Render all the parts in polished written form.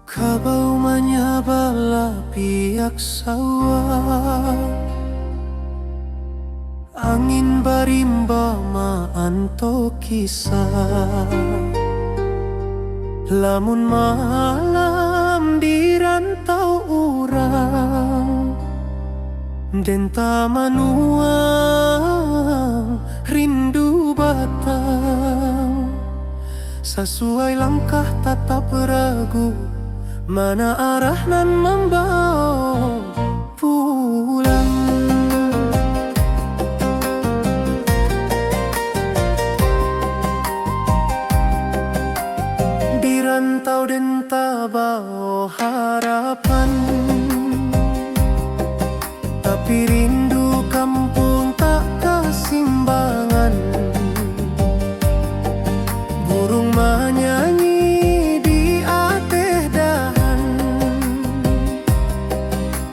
Kabau menyabala pihak sawah, angin barimba maanto kisah. Lamun malam di rantau urang, denta manuang rindu batang. Sesuai langkah tatap ragu, mana arah nan membawa pulang. Di rantau denta bawa harapan, tapi rindu kampung tak kesimbangan. Burung menyanyi di ateh dahan,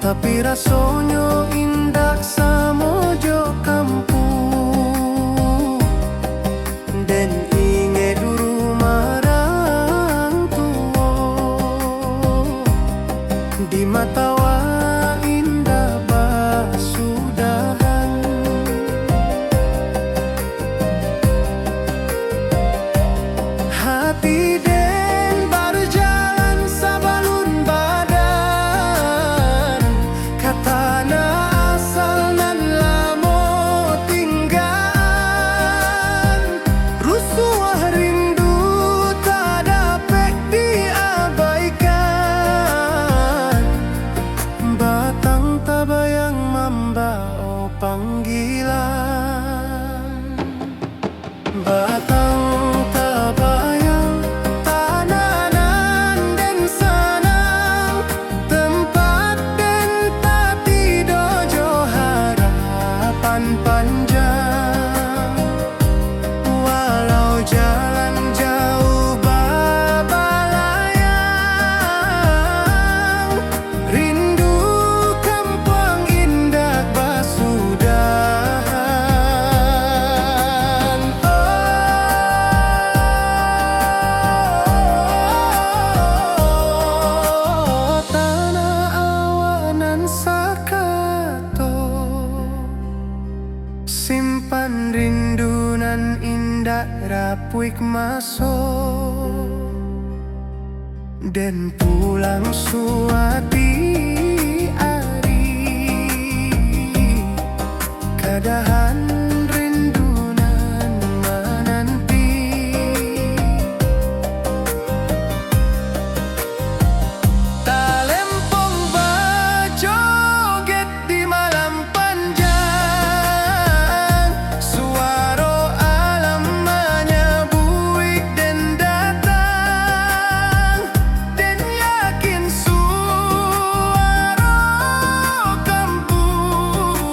tapi rasonyo indah samojo kampung. Den inge duru marang tuo, di mata wa indah basudahan. Hati den berjalan sabalun badan, katana asal nan lamo tinggal. Rusuh rindu tak dapat diabaikan, batang tabayang membawa panggilan. Batang tabayang tananan den sanang, tempat den tati dojo harapan panjang. Walau jalan jauh babalayang, rindu kampung indah basudahan. Oh, tanah awanan sakato, simpan rindu nan indah rapuik masuk, den pulang suati ari, kadahan rindu nan menanti. Talempong bajoget di malam panjang, suaro alam menyebuik den datang. Den yakin suaro kampung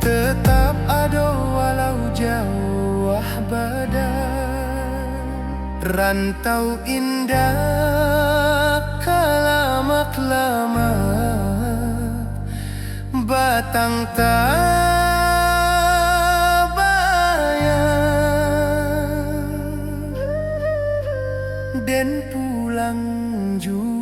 tetap ada walau jauh badan. Rantau indah kalamak-lamak, batang tabayang den pulang juo.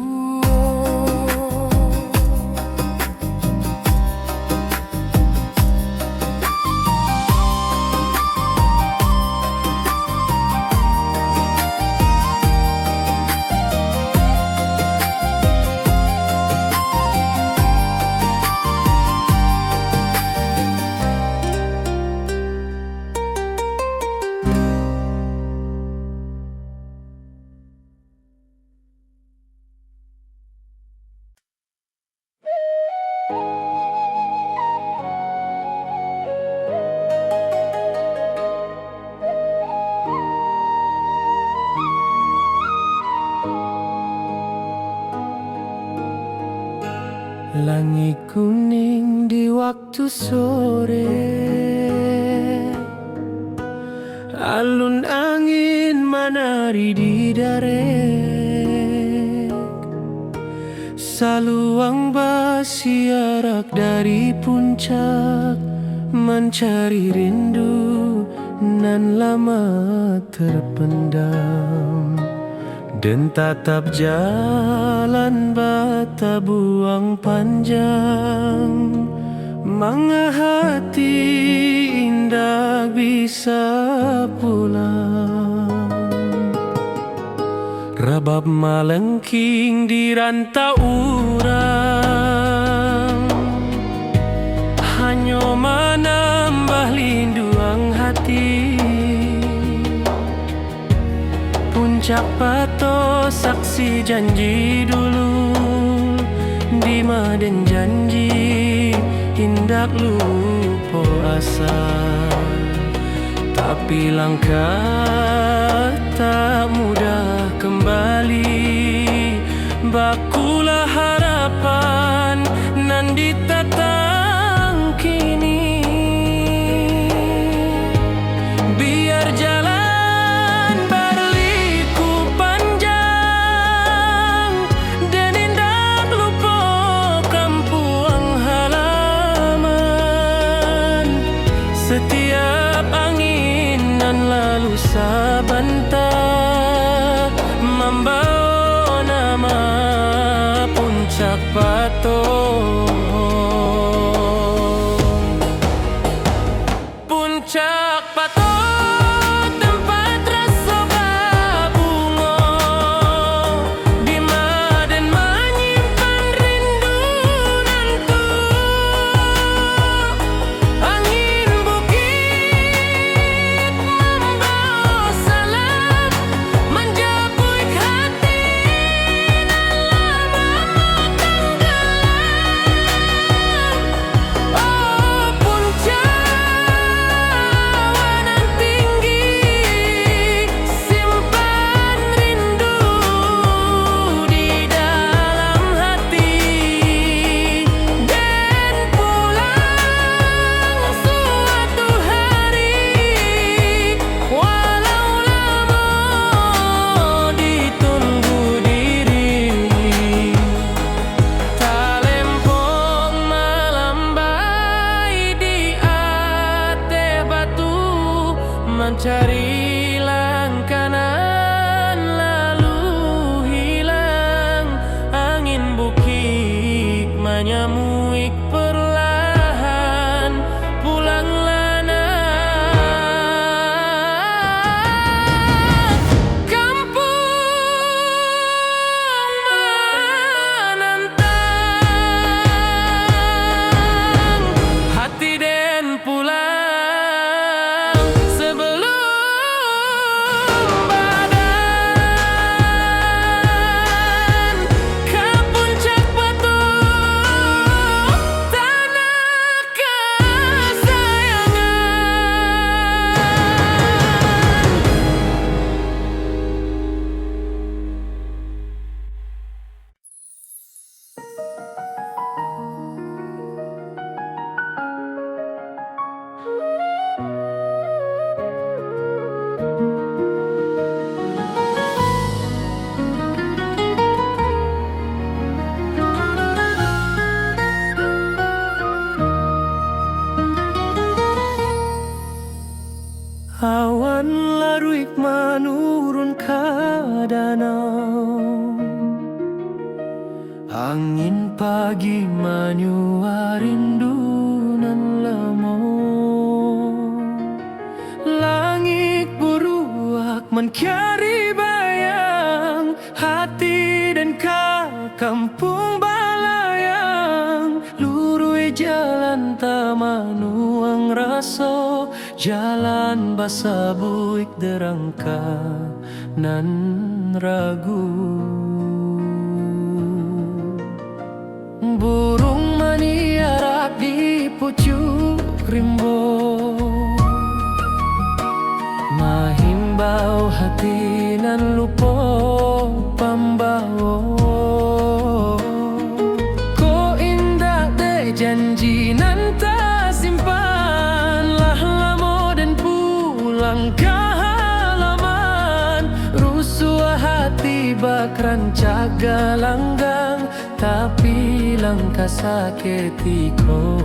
Langit kuning di waktu sore, alun angin menari di darek, saluang basiarak dari puncak, mencari rindu nan lama terpendam. dan tatap jalan bata buang panjang. Manga hati indah bisa pulang. Rabab malengking di rantau urang, hanyo menambah linduang hati. Puncak pato saksi janji dulu, di maden janji hindak lupa asa. Tapi langkah tak mudah kembali. Bakulah harapan nan ditatang kini. Biar jalan berliku panjang, dan indak lupa kampung halaman. Setiap angin nan lalu sabanta, membawa nama Puncak Pato. Puncak Pato, tempat rasa bunga, di maden menyimpan rindu nantu. Angin bukit membawa salam, menjapuik hati nan lama tenggelam. Oh puncak nan tinggi, simpan rindu di dalam hati, dan pulang suatu hari, walau lama ditunggu diri. Talempong melambai di ate batu, mencari langkanan lalu hilang. Angin bukit menyamuik perlahan, pulanglah nak kampung menantang. Hati den pulang sebelum badan. Ke Puncak Batu, tanah kesayangan. Awan laruik menurun ke danau, angin pagi menyua rindu nan lemo. Langit buruak mencari bayang, hati dan kampung balayang. Lurui jalan tamanuang raso, jalan basa buik derangka nan ragu. Burung maniarak di pucuk rimbo, mahimbau hati nan lupo pambawo. Ko indah de janji nan tak simpan, lah lamo dan pulang ke halaman. Rusuh hati bakran caga langgang, tapi langkah sakitiko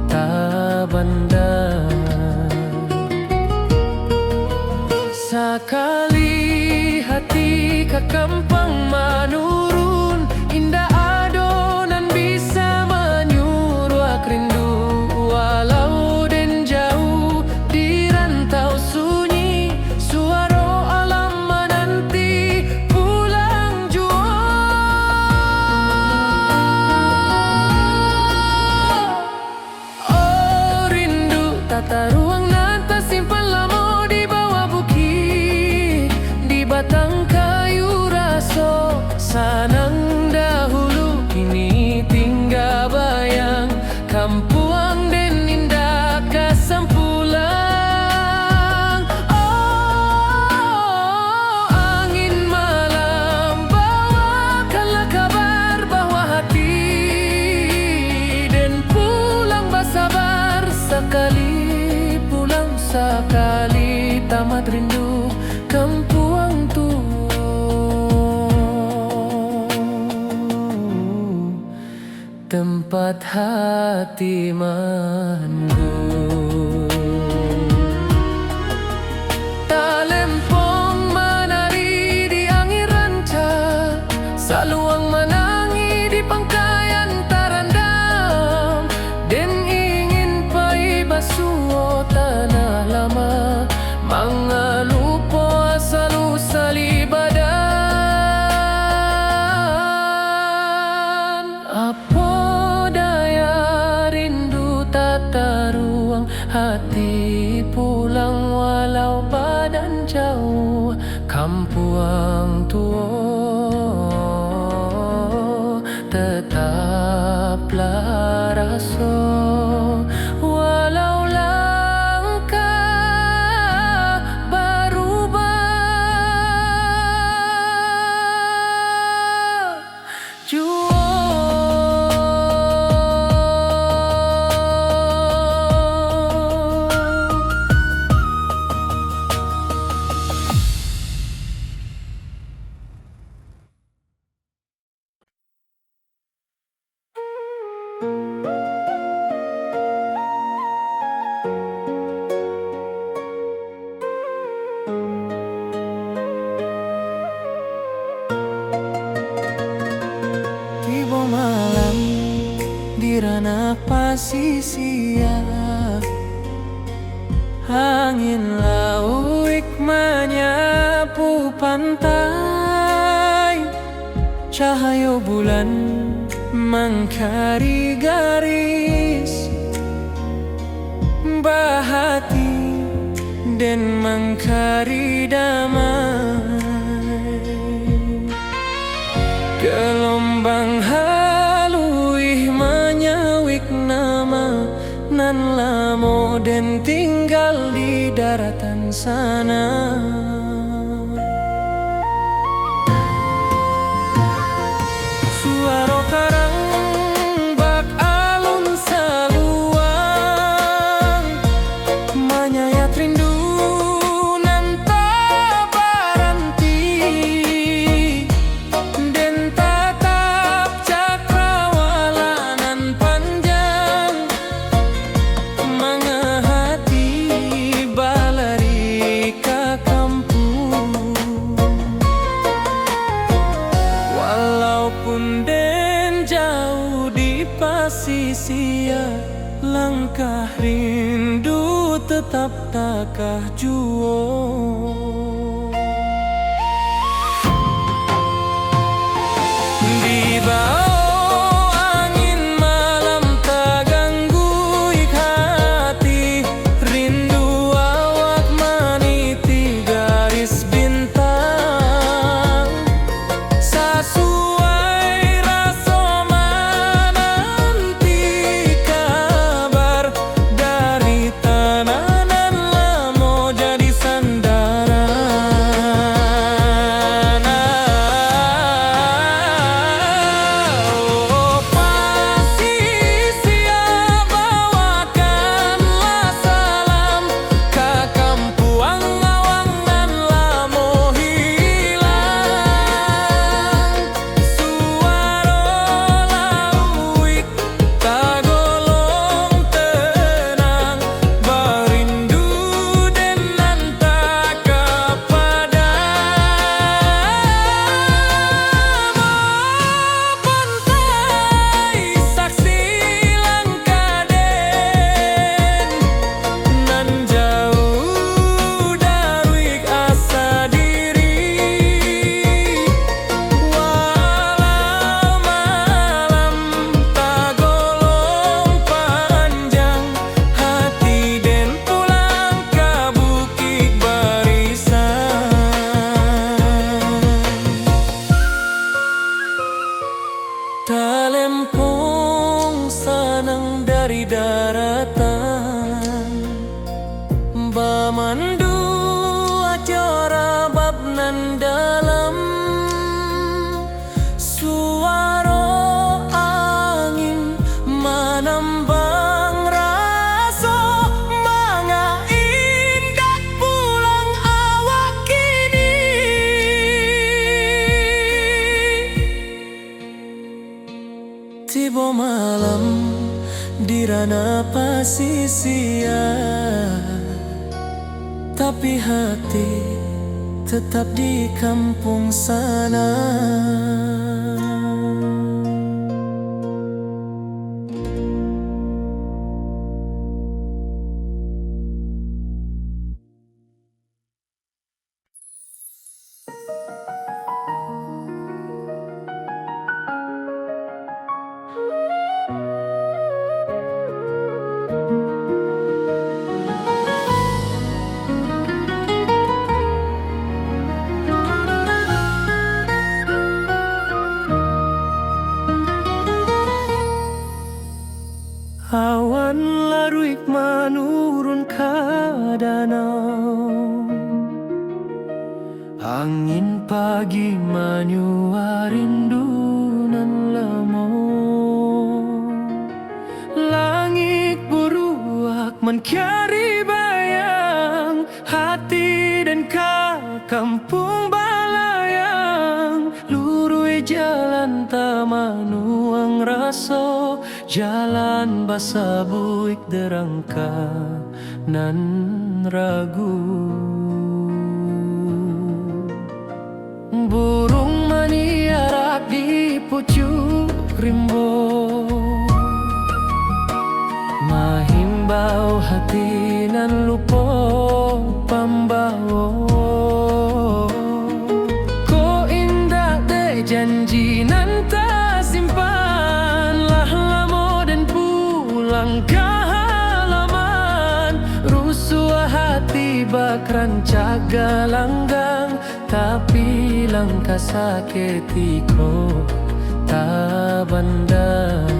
tak bandar. Sekali hati ka kampang manurun, indah adonan bisa menyuruh rindu. Walau den jauh di rantau sunyi, suara alam menanti pulang jua. Oh rindu tata ruang nan tersimpan lama di bawah bukit, di batang kayu raso sanang dahulu. Kini tinggal bayang kampuang den indah kasampulang. Oh angin malam bawakanlah kabar bahwa hati den pulang bersabar. Sekali pulang sekali tamat rindu kampuang tu. Tempat hati manggung, talempong menari di angin ranca, saluang menangi di pangkayan tarandam. Den ingin pai basuh tanah lama, mangalupo asal usali badan. Apa daya rindu tata ruang hati pulang walau badan jauh. Kampuang tua tetaplah raso, walau langkah berubah jua. Tiba malam di ranah pasisia, angin lauik menyapu pantai, cahaya bulan mengkari garis bahati dan mengkari damai. Gelombang haluih menyawik nama nan lamo dan tinggal di daratan sana. Suara karang bak alun saluang, menyayat rindu nan tak berhenti. Den tatap cakrawala nan panjang, mengahati balari ka kampung. Walaupun den jauh di pasisia, langkah rindu tetap takah juo. Di bawah angin malam tak ganggu hati, rindu awak meniti garis bintang. Sesuai rasa menanti kabar dari tanah nan lamo jadi sandara. Talempong sanang dari daratan, bamandu acara bab nan dalam, suara angin manambang raso, mga indah pulang awak kini. Tiba malam di ranah pasisian, tapi hati tetap di kampung sana. Awan laruik menurun ke danau, angin pagi menyua rindu nan lemo. Langit beruak mencari bayang, hati dan kampung balayang. Lurui jalan tamanuang raso, jalan basa buik derangka nan ragu. Burung maniarak di pucuk rimbo, mahimbau hati nan lupo pambao. Ko indah de janji nan tak simpan, lah lamo dan pulang ke halaman. Rusuh hati bakran caga langgang, tapi langkah sakitiko tak bandang.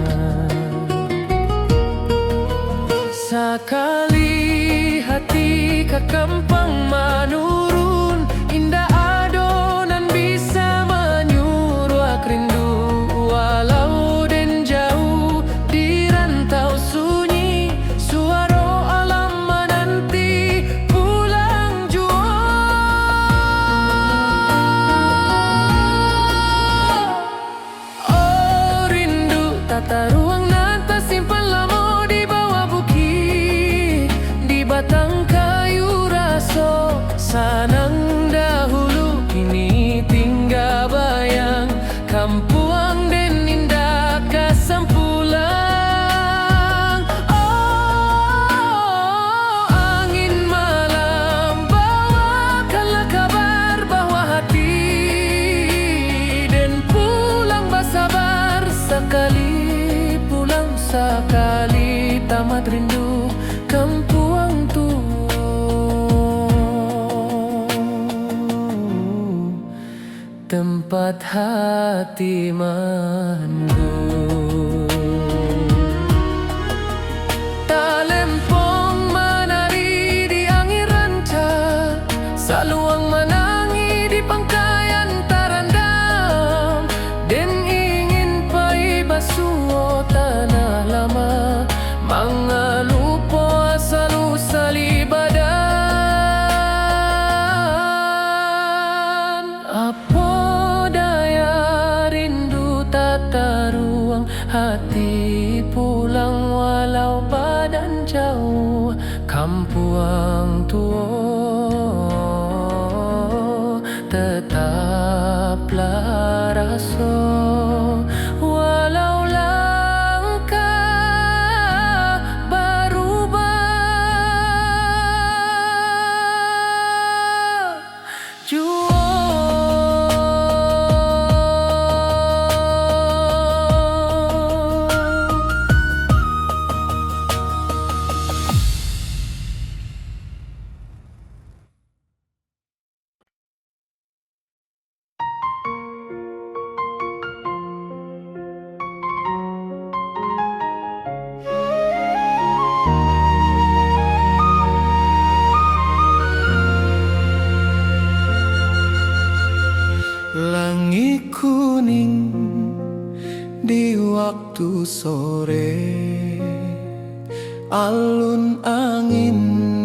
Sekali hati ke kampung menurun, indah adonan bisa menyuruh rindu. Walau dan jauh di rantau sunyi, suara alam menanti pulang jua. Oh rindu tata ruang nan tersimpan lama di bawah bukit, di batang kayu raso sanang dahulu. Kini tinggal bayang kampuang dan indah kesampulang. Oh angin malam bawakanlah kabar bahwa hati dan pulang bersabar. Sekali pulang sekali tamat rindu kampuang tu. Tempat hati mandu. Talempong menari di angin ranca, saluang menangi di pangkayan tarandam. Dan ingin pai basuh tanah lama, mangalupo asal usali badan. Apa daya rindu tata ruang hati pulang, walau badan jauh kampuang tua tetaplah raso. Walau langkah berubah jua. Langit kuning di waktu sore, alun angin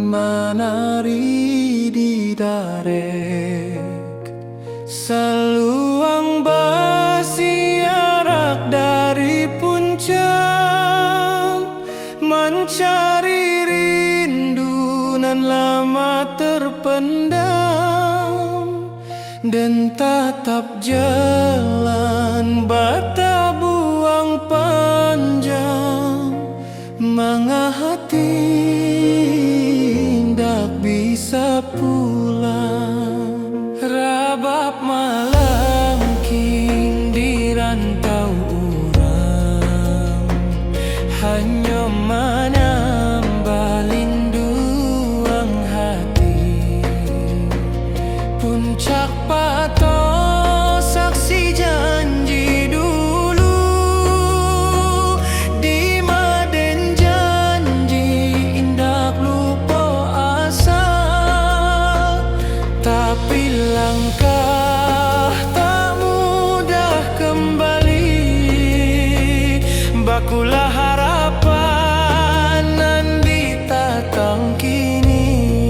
menari di darek, seluang bersiarak dari puncak, mencari rindu nan lama terpendam, dan tatap jalan bata buang panjang, mengahati tak bisa pulang. Rabab malam king di rantau orang, hanya menambah linduang hati. Puncak patok saksi janji dulu, di maden janji indah lupa asa. Tapi langkah tak mudah kembali, bakulah harapan nan ditatang kini.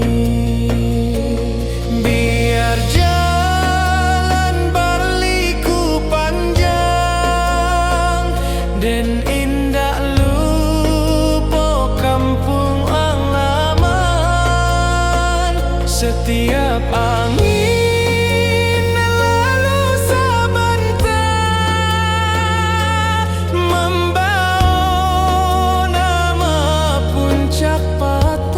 Biar jalan berliku panjang dan indah lupa kampung halaman. Setiap angin lalu sebentar, membawa nama puncak patok.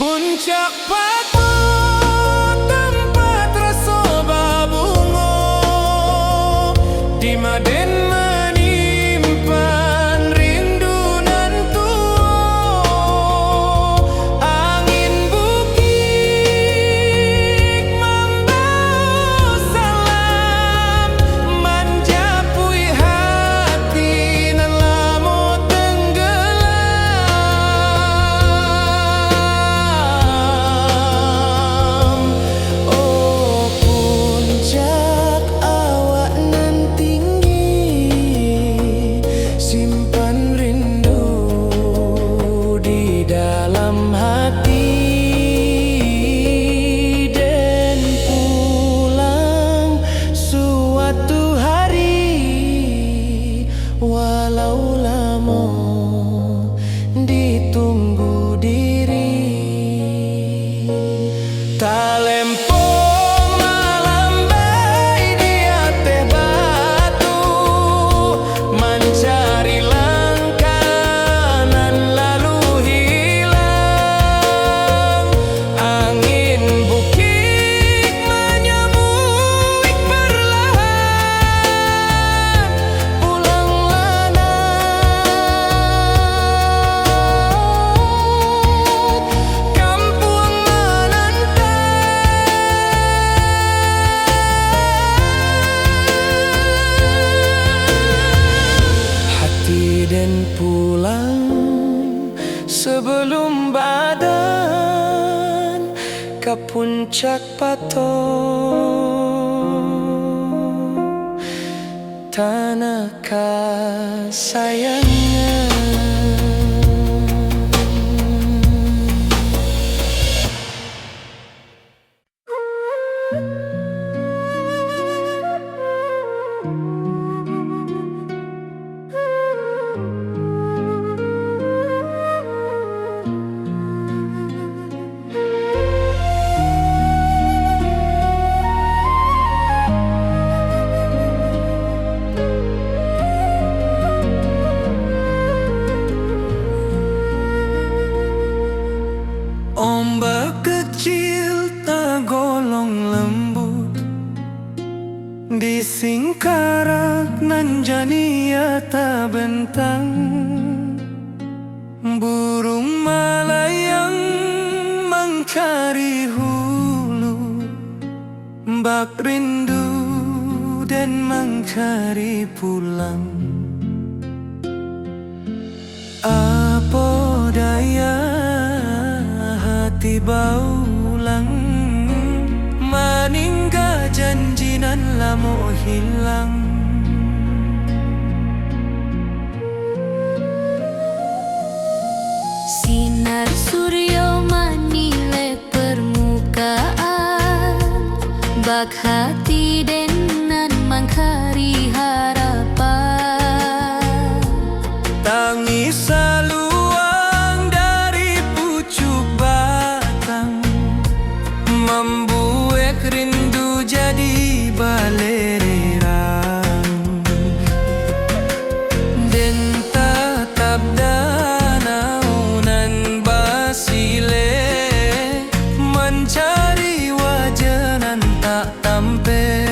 Puncak patok tempat rasa babungo, di maden menyimpan rindu nan tua. Angin bukit membawa salam, menjapui hati nan lama tenggelam. Oh puncak awak nan tinggi, simpan rindu di dalam hati, dan pulang suatu hari, walau lama ditunggu diri. Talempong malam bayi di atas batu, mencari langkah nan lalu hilang. Angin bukit menyambut perlahan, pulanglah nak, kampung menanti. Hati dan pulang sebelum badan ke puncak patok, tanah kesayangan. Ombak kecil tergolong lembut, di singkarak nan jania terbentang. Burung melayang mencari hulu, bak rindu dan mencari pulang. Apa daya hati bau dan lamo hilang. Sinar surya manile permukaan, bak hati denan mangkari harapan. Tangis saluang dari pucuk batang, membuat rindu jadi balererang. Dan tatap danau nan basile, mencari wajah nan tak tampe.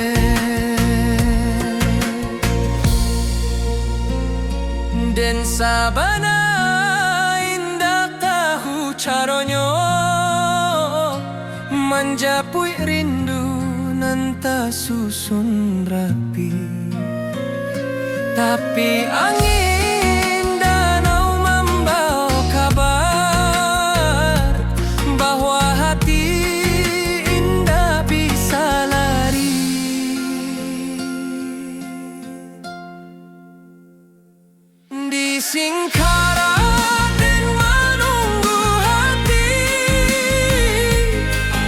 Dan sabana indah tahu caronyo, menjapui rindu nan tak susun rapi. Tapi angin danau membawa kabar bahwa hati indah bisa lari. Di Singkara dan menunggu hati,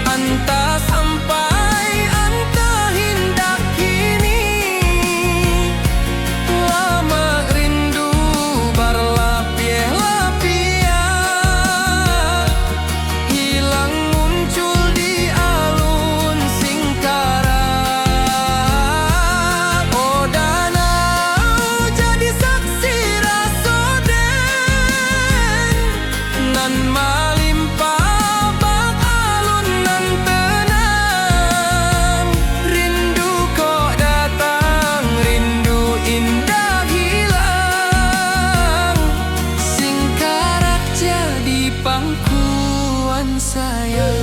entah sampai entah hendak kini. Lama rindu berlapis-lapian, hilang muncul di alun Singkara. Oh danau jadi saksi nan malimpah bak alun nan tenang. Rindu kok datang, rindu indah hilang. Singkarak jadi pangkuan sayang,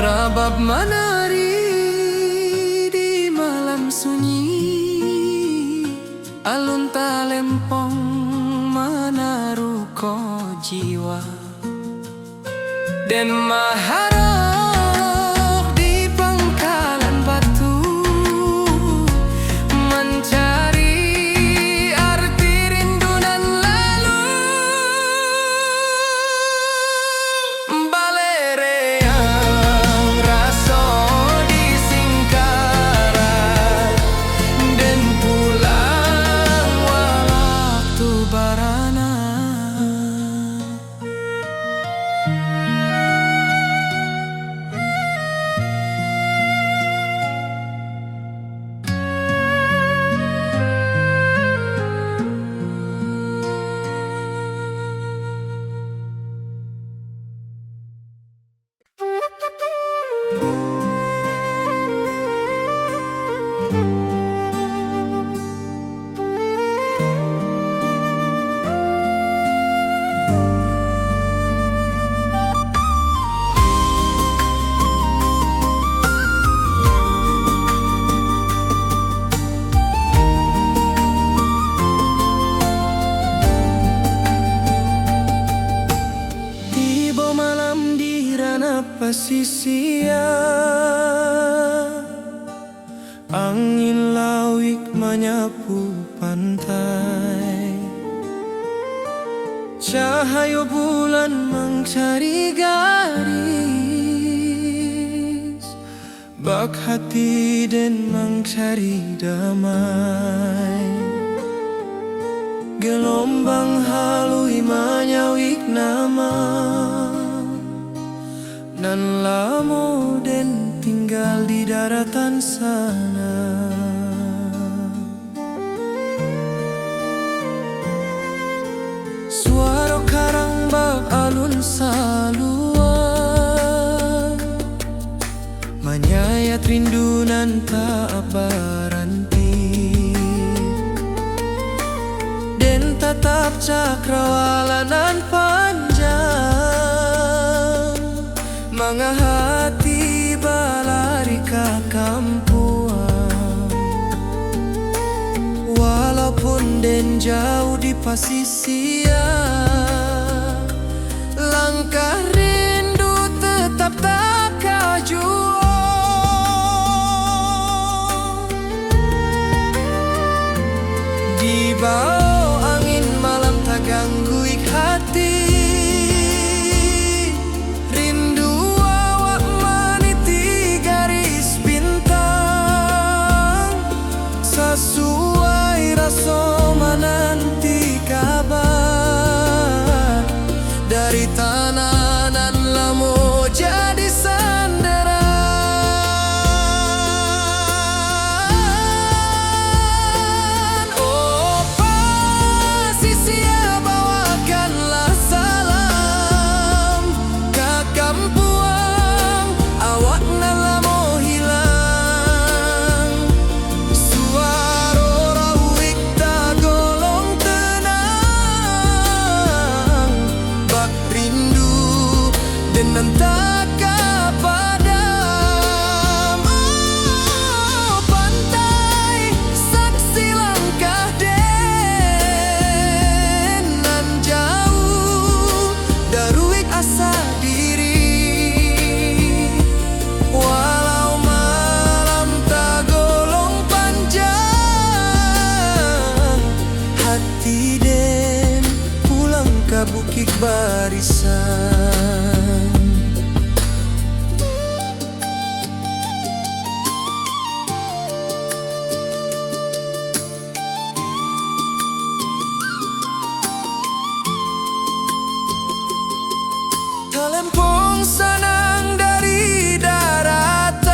rabab menari di malam sunyi. Alun talempong menaruh ko jiwa, dan maharok di pangkalan batu, mencari arti rindu nan lalu. Balereang raso di Singkara, dan pulang waktu barana. Tiba malam di ranah pesisir, angin lawik menyapu pantai. Cahaya bulan mencari garis, bak hati dan mencari damai. Gelombang halui menyawik nama, nan lamo dan tinggal di daratan sana. Suara karang bak alun saluan, menyayat rindu nan tak berhenti. Dan tatap cakrawala nan panjang, mengahati balari ke kampuan. Walaupun den jauh di pasisir, langkah rindu tetap tak kajua. taka padam. Oh, pantai saksi langkah den nan jauh daruik asa diri. Walau malam tagolong panjang, hati den pulang ke bukit barisan. Talempong sanang dari daratan,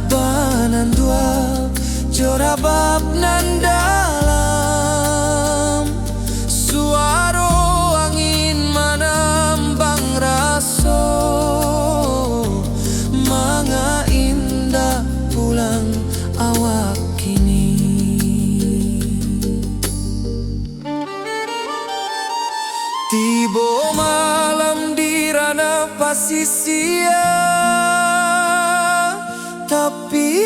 banan dua jorabab nan dalam. Suaro angin menembang raso, manga indah pulang awak kini. Tibo malam di ranah pasisia, tapi